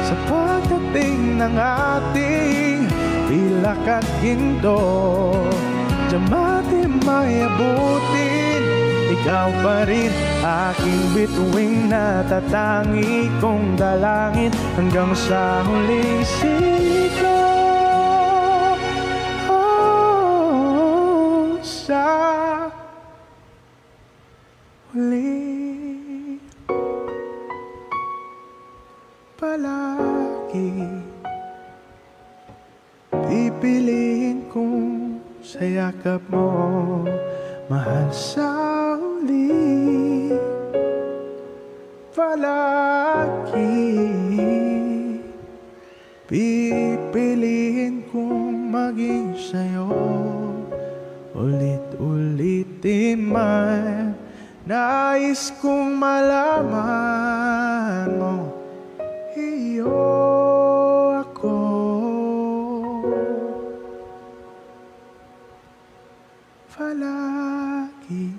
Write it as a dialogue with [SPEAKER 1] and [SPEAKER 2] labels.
[SPEAKER 1] sa pagdating ng ating pilak at ginto. Diamante may abutin, ikaw pa rin aking bituing natatangi kong dalangin hanggang sa huling sigaw. Oh, sa huli palagi pipiliin kong sa yakap mo, mahal sa huli palagi pipiliin kong maging sa'yo. Ulit-ulitin man nais kong malaman mo, iyo ako. Palagi